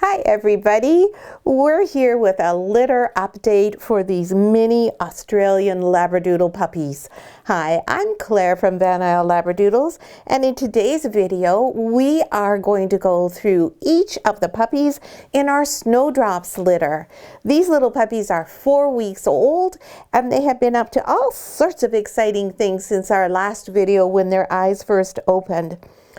Hi everybody, we're here with a litter update for these mini Australian Labradoodle puppies. Hi, I'm Claire from Van Isle Labradoodles, and in today's video we are going to go through each of the puppies in our Snowdrops litter. These little puppies are 4 weeks old and they have been up to all sorts of exciting things since our last video when their eyes first opened.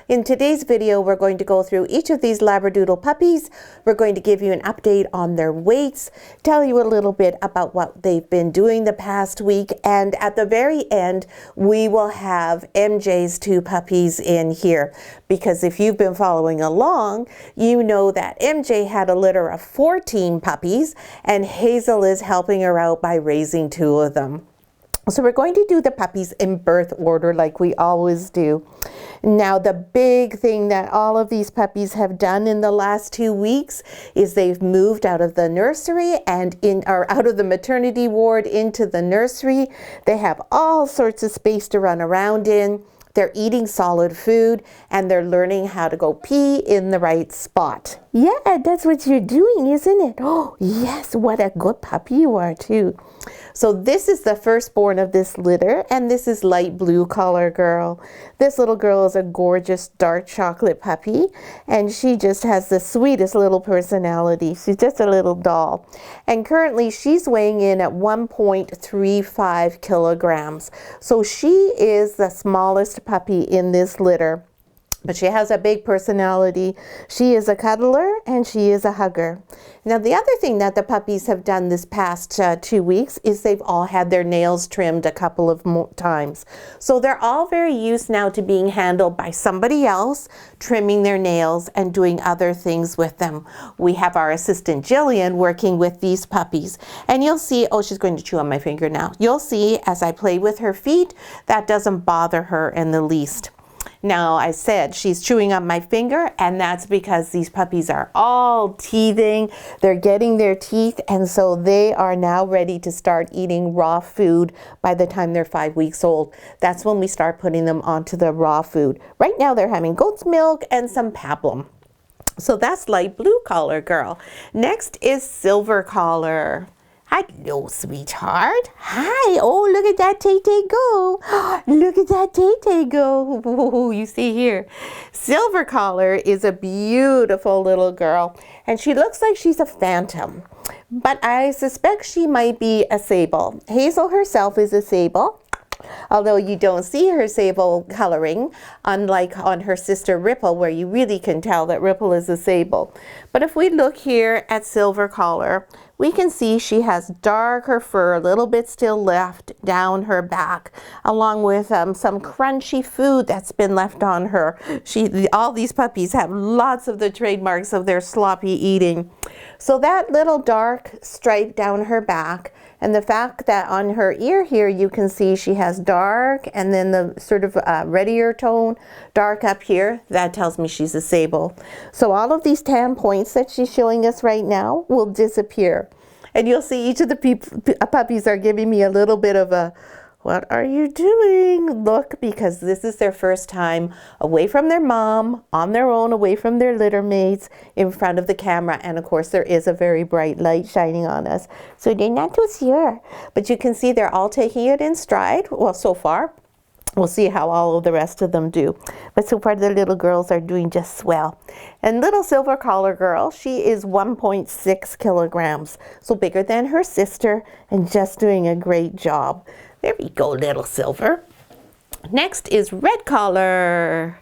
In today's video, we're going to go through each of these Labradoodle puppies. We're going to give you an update on their weights, tell you a little bit about what they've been doing the past week, and at the very end, we will have MJ's 2 puppies in here. Because if you've been following along, you know that MJ had a litter of 14 puppies, and Hazel is helping her out by raising 2 of them. So we're going to do the puppies in birth order like we always do. Now the big thing that all of these puppies have done in the last 2 weeks is they've moved out of the nursery and out of the maternity ward into the nursery. They have all sorts of space to run around in. They're eating solid food and they're learning how to go pee in the right spot. Yeah, that's what you're doing, isn't it? Oh, yes, what a good puppy you are too. So this is the firstborn of this litter, and this is light blue color girl. This little girl is a gorgeous dark chocolate puppy, and she just has the sweetest little personality. She's just a little doll. And currently she's weighing in at 1.35 kilograms. So she is the smallest puppy in this litter. But she has a big personality. She is a cuddler and she is a hugger. Now the other thing that the puppies have done this past 2 weeks is they've all had their nails trimmed a couple of times. So they're all very used now to being handled by somebody else, trimming their nails and doing other things with them. We have our assistant Jillian working with these puppies. And you'll see, oh, she's going to chew on my finger now. You'll see as I play with her feet, that doesn't bother her in the least. Now, I said she's chewing on my finger, and that's because these puppies are all teething. They're getting their teeth, and so they are now ready to start eating raw food by the time they're 5 weeks old. That's when we start putting them onto the raw food. Right now, they're having goat's milk and some pablum. So that's light blue collar girl. Next is silver collar. Hello, sweetheart. Hi. Oh, look at that Tay-Tay go. Look at that Tay-Tay go. Oh, you see here. Silver collar is a beautiful little girl, and she looks like she's a phantom. But I suspect she might be a sable. Hazel herself is a sable. Although you don't see her sable coloring, unlike on her sister Ripple, where you really can tell that Ripple is a sable. But if we look here at silver collar, we can see she has darker fur, a little bit still left down her back, along with some crunchy food that's been left on her. All these puppies have lots of the trademarks of their sloppy eating. So that little dark stripe down her back, and the fact that on her ear here you can see she has dark and then the sort of reddier tone dark up here, that tells me she's a sable. So all of these tan points that she's showing us right now will disappear. And you'll see each of the puppies are giving me a little bit of a, what are you doing? Look, because this is their first time away from their mom, on their own, away from their litter mates, in front of the camera. And of course, there is a very bright light shining on us. So they're not too sure. But you can see they're all taking it in stride. Well, so far. We'll see how all of the rest of them do. But so far, the little girls are doing just swell. And little silver collar girl, she is 1.6 kilograms. So bigger than her sister and just doing a great job. There we go, little silver. Next is red collar.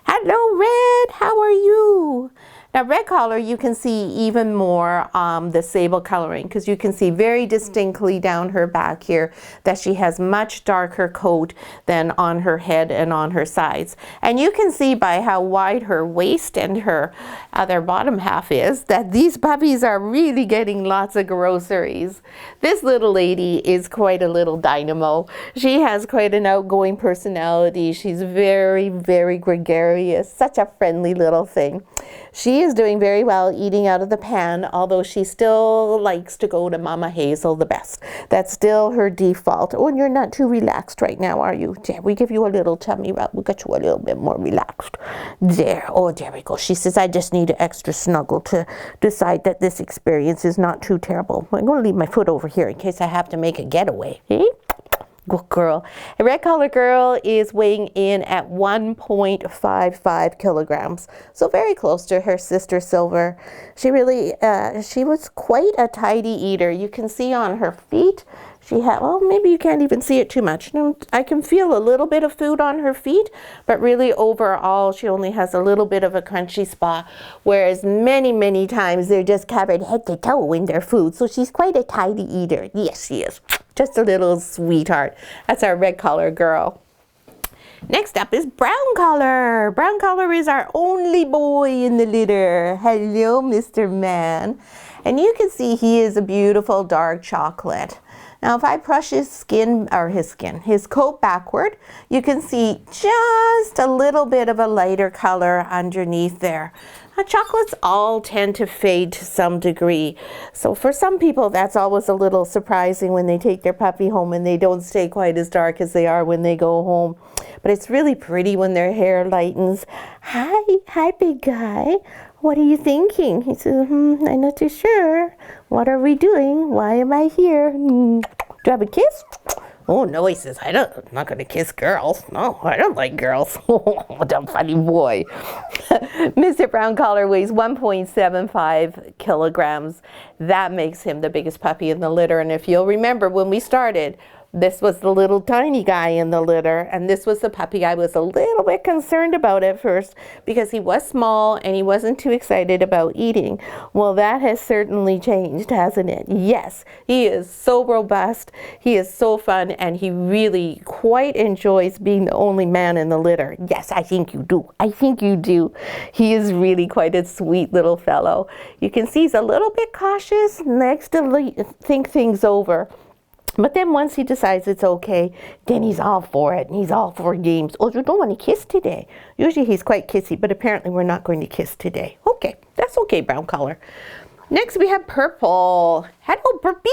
Hello, Red. How are you? Now, red collar, you can see even more the sable coloring, because you can see very distinctly down her back here that she has much darker coat than on her head and on her sides. And you can see by how wide her waist and her other bottom half is that these puppies are really getting lots of groceries. This little lady is quite a little dynamo. She has quite an outgoing personality. She's very, very gregarious, such a friendly little thing. She is doing very well eating out of the pan, although she still likes to go to Mama Hazel the best. That's still her default. Oh, and you're not too relaxed right now, are you? There, we give you a little tummy rub. We got you a little bit more relaxed. There. Oh, there we go. She says, I just need an extra snuggle to decide that this experience is not too terrible. I'm going to leave my foot over here in case I have to make a getaway. Eh? Good girl. A red collar girl is weighing in at 1.55 kilograms. So very close to her sister Silver. She was quite a tidy eater. You can see on her feet, she had, well, maybe you can't even see it too much. I can feel a little bit of food on her feet, but really overall, she only has a little bit of a crunchy spot, whereas many, many times they're just covered head to toe in their food. So she's quite a tidy eater. Yes, she is. Just a little sweetheart. That's our red collar girl. Next up is brown collar. Brown collar is our only boy in the litter. Hello, Mr. Man. And you can see he is a beautiful dark chocolate. Now, if I brush his coat backward, you can see just a little bit of a lighter color underneath there. Now, chocolates all tend to fade to some degree. So for some people, that's always a little surprising when they take their puppy home and they don't stay quite as dark as they are when they go home. But it's really pretty when their hair lightens. Hi, big guy. What are you thinking? He says, I'm not too sure. What are we doing? Why am I here? Do you have a kiss? Oh, no, he says, I'm not going to kiss girls. No, I don't like girls. What a funny boy. Mr. Brown Collar weighs 1.75 kilograms. That makes him the biggest puppy in the litter. And if you'll remember when we started, this was the little tiny guy in the litter, and this was the puppy I was a little bit concerned about at first because he was small and he wasn't too excited about eating. Well, that has certainly changed, hasn't it? Yes, he is so robust, he is so fun, and he really quite enjoys being the only man in the litter. Yes, I think you do. I think you do. He is really quite a sweet little fellow. You can see he's a little bit cautious, likes to think things over. But then once he decides it's okay, then he's all for it, and he's all for games. Oh, you don't want to kiss today. Usually he's quite kissy, but apparently we're not going to kiss today. Okay, that's okay, brown color. Next we have purple. Hello, Burpee.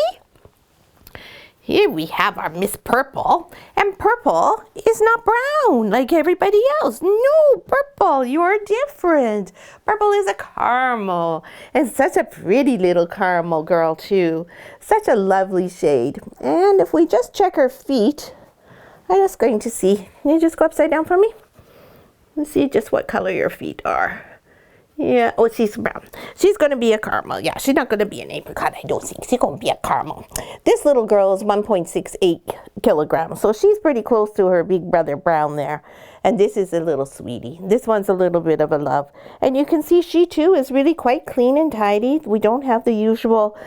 Here we have our Miss Purple, and Purple is not brown like everybody else. No, Purple, you are different. Purple is a caramel, and such a pretty little caramel girl too. Such a lovely shade. And if we just check her feet, I'm just going to see. Can you just go upside down for me? Let's see just what color your feet are. Yeah, oh, she's brown. She's going to be a caramel. Yeah, she's not going to be an apricot, I don't think. She's going to be a caramel. This little girl is 1.68 kilograms, so she's pretty close to her big brother brown there. And this is a little sweetie. This one's a little bit of a love. And you can see she too is really quite clean and tidy. We don't have the usual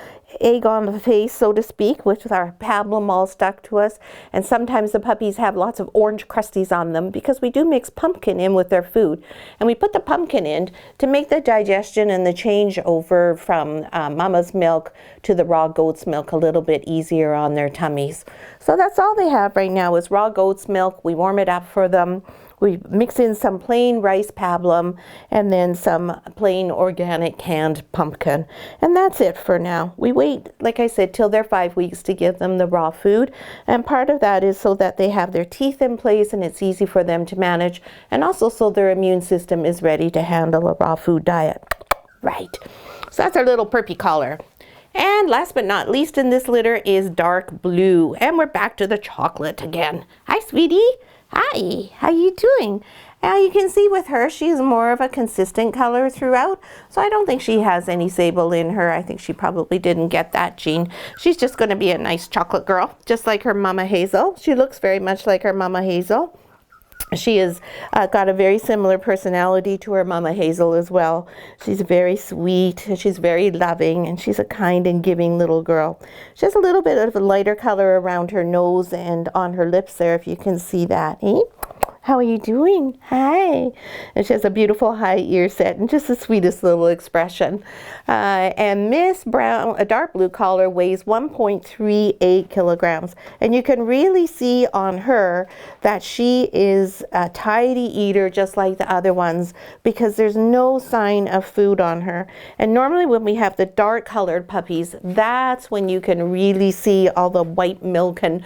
egg on the face, so to speak, with our pablum all stuck to us. And sometimes the puppies have lots of orange crusties on them because we do mix pumpkin in with their food. And we put the pumpkin in to make the digestion and the change over from mama's milk to the raw goat's milk a little bit easier on their tummies. So that's all they have right now is raw goat's milk. We warm it up for them. We mix in some plain rice pablum and then some plain organic canned pumpkin. And that's it for now. We wait, like I said, till they're 5 weeks to give them the raw food. And part of that is so that they have their teeth in place and it's easy for them to manage. And also so their immune system is ready to handle a raw food diet. Right. So that's our little Purpy collar. And last but not least in this litter is dark blue. And we're back to the chocolate again. Hi, sweetie. Hi, how you doing? Now you can see with her, she's more of a consistent color throughout. So I don't think she has any sable in her. I think she probably didn't get that gene. She's just going to be a nice chocolate girl, just like her Mama Hazel. She looks very much like her Mama Hazel. She has got a very similar personality to her Mama Hazel as well. She's very sweet, she's very loving, and she's a kind and giving little girl. She has a little bit of a lighter color around her nose and on her lips there, if you can see that. Eh? How are you doing? Hi. And she has a beautiful high ear set and just the sweetest little expression. And Miss Brown, a dark blue collar, weighs 1.38 kilograms. And you can really see on her that she is a tidy eater just like the other ones because there's no sign of food on her. And normally when we have the dark colored puppies, that's when you can really see all the white milk and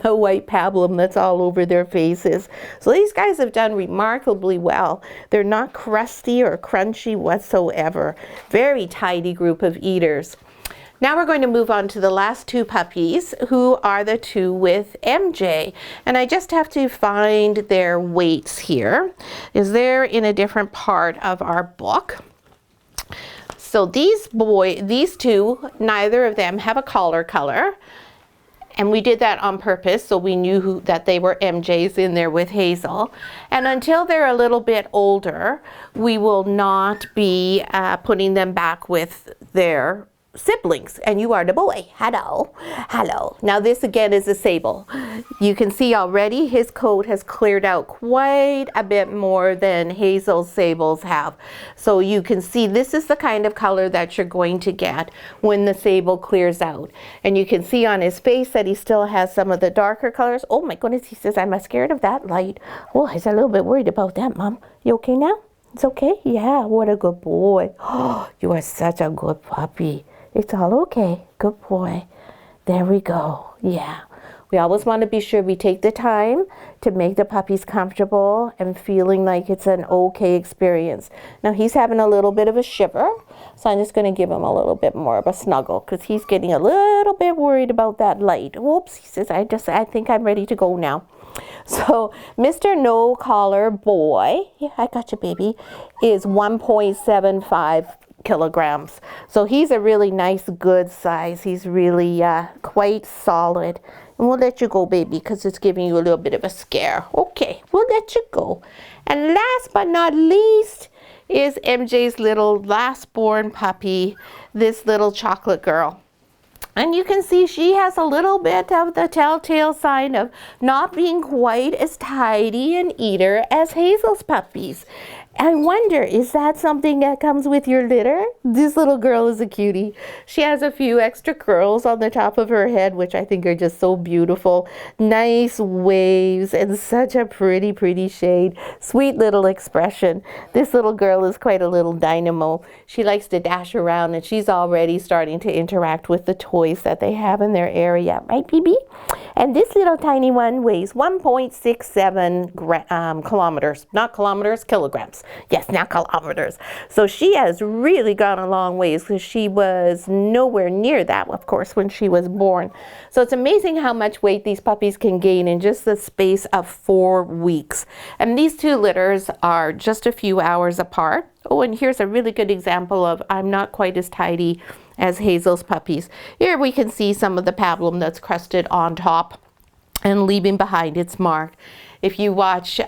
the white pablum that's all over their faces. So these guys have done remarkably well. They're not crusty or crunchy whatsoever. Very tidy group of eaters. Now we're going to move on to the last two puppies, who are the two with MJ. And I just have to find their weights here, as they're in a different part of our book. So these two, neither of them have a collar color. And we did that on purpose, so we knew that they were MJs in there with Hazel. And until they're a little bit older, we will not be putting them back with their siblings. And you are the boy. Hello. Hello. Now this again is a sable. You can see already his coat has cleared out quite a bit more than Hazel's sables have. So you can see this is the kind of color that you're going to get when the sable clears out. And you can see on his face that he still has some of the darker colors. Oh my goodness, he says, I'm scared of that light. Oh, he's a little bit worried about that, Mom. You okay now? It's okay? Yeah, what a good boy. Oh, you are such a good puppy. It's all okay. Good boy. There we go. Yeah. We always want to be sure we take the time to make the puppies comfortable and feeling like it's an okay experience. Now he's having a little bit of a shiver, so I'm just going to give him a little bit more of a snuggle because he's getting a little bit worried about that light. Whoops, he says, I think I'm ready to go now. So Mr. No Collar Boy, yeah, I got you, baby, is 1.75 kilograms. So he's a really nice, good size. He's really quite solid. And we'll let you go, baby, because it's giving you a little bit of a scare. Okay, we'll let you go. And last but not least is MJ's little last born puppy, this little chocolate girl. And you can see she has a little bit of the telltale sign of not being quite as tidy an eater as Hazel's puppies. I wonder, is that something that comes with your litter? This little girl is a cutie. She has a few extra curls on the top of her head, which I think are just so beautiful. Nice waves and such a pretty, pretty shade. Sweet little expression. This little girl is quite a little dynamo. She likes to dash around and she's already starting to interact with the toys that they have in their area. Right, BB? And this little tiny one weighs 1.67 kilometers. Not kilometers, kilograms. Yes, not kilometers. So she has really gone a long ways because she was nowhere near that, of course, when she was born. So it's amazing how much weight these puppies can gain in just the space of 4 weeks. And these two litters are just a few hours apart. Oh, and here's a really good example of I'm not quite as tidy as Hazel's puppies. Here we can see some of the pablum that's crusted on top and leaving behind its mark. If you watch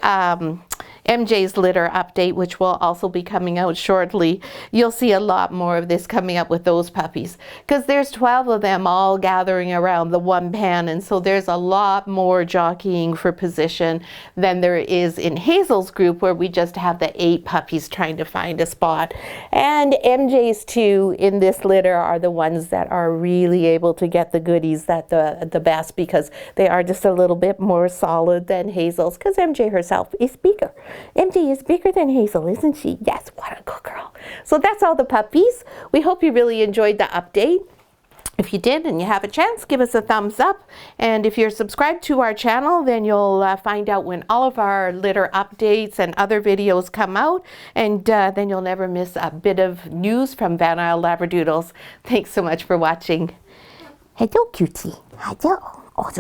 MJ's litter update, which will also be coming out shortly, you'll see a lot more of this coming up with those puppies because there's 12 of them all gathering around the one pan, and so there's a lot more jockeying for position than there is in Hazel's group, where we just have the 8 puppies trying to find a spot. And MJ's 2 in this litter are the ones that are really able to get the goodies that the best, because they are just a little bit more solid than Hazel's, because MJ herself is bigger. MJ is bigger than Hazel, isn't she? Yes, what a good girl. So that's all the puppies. We hope you really enjoyed the update. If you did and you have a chance, give us a thumbs up. And if you're subscribed to our channel, then you'll find out when all of our litter updates and other videos come out. And then you'll never miss a bit of news from Van Isle Labradoodles. Thanks so much for watching. Hello, cutie. Hello. Oh,